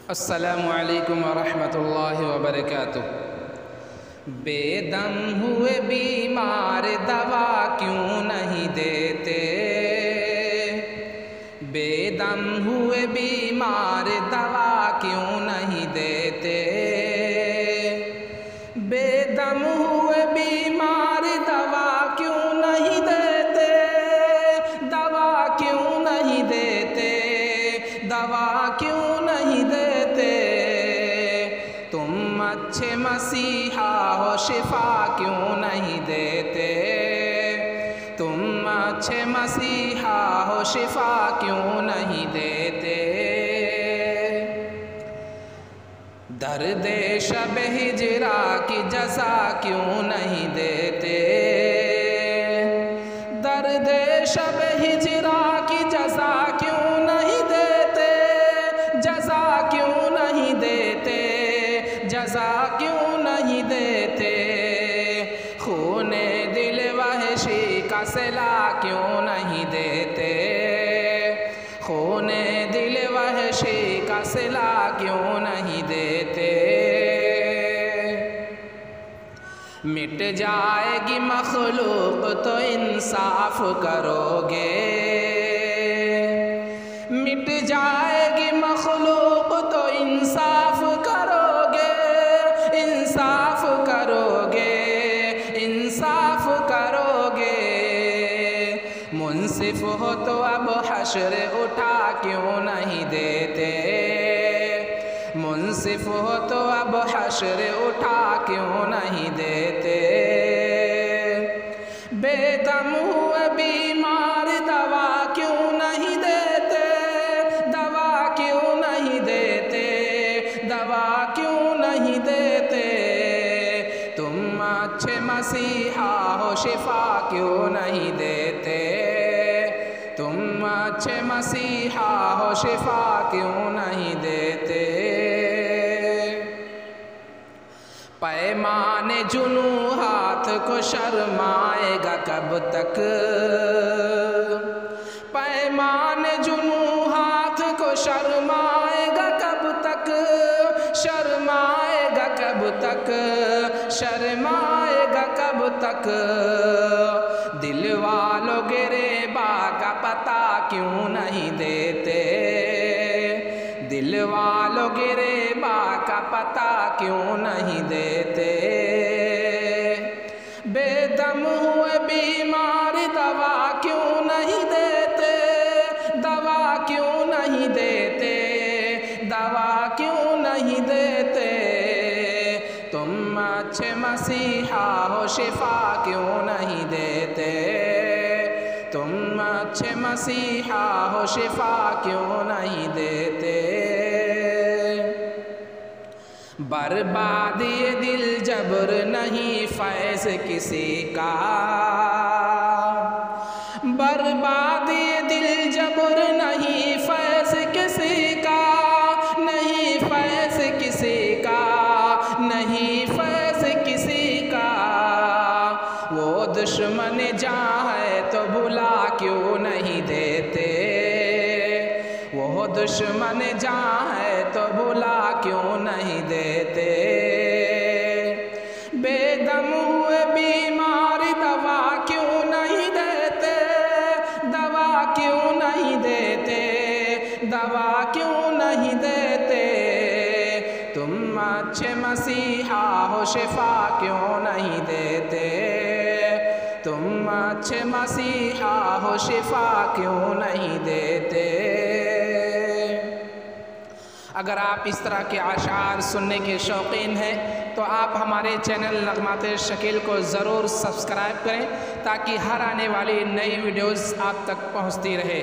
अस्सलामु अलैकुम वरहमतुल्लाहि वबरकातुह। बेदम हुए बीमार दवा क्यों नहीं देते? बेदम हुए बीमार दवा क्यों नहीं देते? बेदम हुए बीमार दवा क्यों नहीं देते? दवा क्यों नहीं देते? दवा क्यों नहीं देते? तुम अच्छे मसीहा हो, शिफा क्यों नहीं देते? तुम अच्छे मसीहा हो, शिफा क्यों नहीं देते? दर्द शब हिजरा की जज़ा क्यों नहीं देते? दर्द शब हिजरा की जज़ा क्यों नहीं देते? जज़ा क्यों नहीं देते? जज़ा क्यों नहीं देते? खूने दिल वहशी का सिला क्यों नहीं देते? खूने दिल वहशी का सिला क्यों नहीं देते? मिट जाएगी मखलूक तो इंसाफ करोगे? मिट जाएगी मखलूक तो इंसाफ करोगे? इंसाफ करोगे? इंसाफ करोगे? मुंसिफ हो तो अब हश्र उठा क्यों नहीं देते? मुंसिफ हो तो अब हश्र उठा क्यों नहीं देते? बेदम हुए बीमार दवा क्यों नहीं देते? दवा क्यों नहीं देते? दवा क्यों नहीं देते? तुम अच्छे मसीहा हो, शिफा क्यों नहीं देते? तुम अच्छे मसीहा हो, शिफा क्यों नहीं देते? पैमाने जुनू हाथ को शर्माएगा कब तक? पैमाने जुनू हाथ को शर्माएगा कब तक? शर्माएगा कब तक? शर्माएगा कब तक? दिल वालों गिरेबा का पता क्यों नहीं देते? दिल वालों गिरेबा का पता क्यों नहीं देते? बेदम हुए बीमार दवा क्यों नहीं देते? दवा क्यों नहीं देते? दवा क्यों नहीं देते? तुम अच्छे मसीहा हो, शिफा क्यों नहीं देते? तुम अच्छे मसीहा हो, शिफा क्यों नहीं देते? बर्बादी दिल जबर नहीं फैज़ किसी का। बर्बादी दिल जबर नहीं फैज़ किसी का। नहीं फैज़ किसी का, नहीं फैज़ किसी का। वो दुश्मन जहाँ है तो भुला क्यों नहीं देते? वो दुश्मन जहाँ है तो भुला क्यों नहीं देते? बेदम हुए बीमार दवा क्यों नहीं देते? दवा क्यों नहीं देते? दवा क्यों नहीं देते? तुम अच्छे मसीहा हो, शिफा क्यों नहीं देते? तुम अच्छे मसीहा हो, शिफा क्यों नहीं देते? अगर आप इस तरह के आशार सुनने के शौकीन हैं तो आप हमारे चैनल नगमाते शकील को ज़रूर सब्सक्राइब करें ताकि हर आने वाली नई वीडियोज़ आप तक पहुंचती रहे।